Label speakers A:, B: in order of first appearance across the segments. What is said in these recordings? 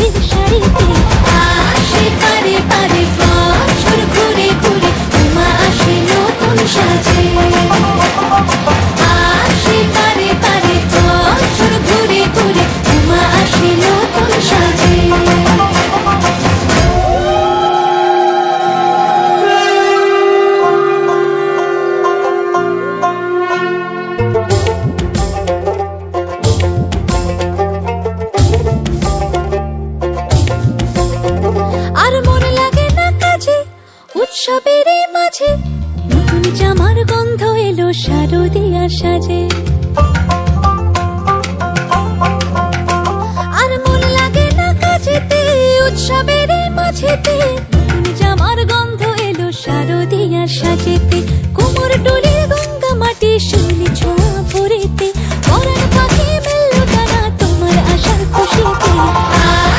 A: ফুলের শাড়িতে। আসে পারে পারে বছর ঘুরে ঘুরে, উমা আসে নতুন সাজে। আসে পারে পারে বছর ঘুরে ঘুরে, উমা আসে নতুন সাজে। আর মনে লাগে না কাজে উৎসবের মাঝে, নতুন জামার গন্ধ এলো শারদিয়া সাজে। আর মনে লাগে না কাজেতে উৎসবের মাঝেতে, নতুন জামার গন্ধ এলো শারদিয়া সাজেতে। কোমর ডোলে গঙ্গা মাটি শিউলি ছোঁয়া ভরেতে, পরাণ পাখি মেললো ডানা তোমার আশার খুশিতে।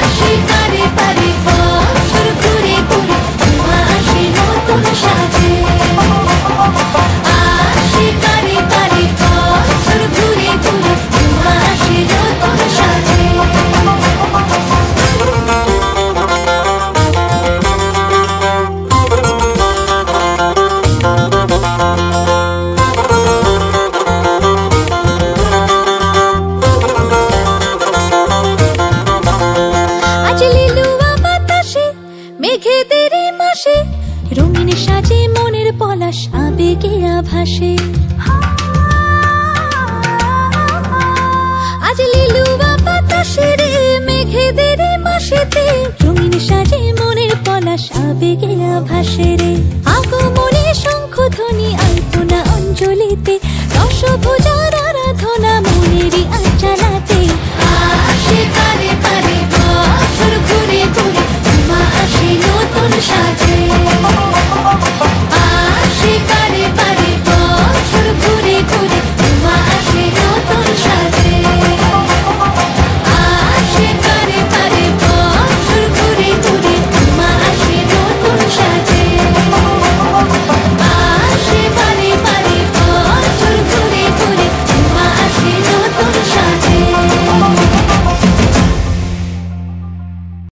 A: আসে পারে পারে বছর ঘুরে ঘুরে, উমা আসে নতুন সাজে। আসে পারে পারে বছর ঘুরে ঘুরে, উমা আসে নতুন সাজে। আজ লিলুয়া বাতাসে মেঘেদের মাসে, রঙিন সাজে মনের পলাশ আবেগে আভাসে। আজ লিলুয়া বাতাসে রে মেঘেদের মাসেতে, রঙিন সাজে মনের পলাশ আবেগে আভাসে রে। আগমনে শঙ্খ ধ্বনি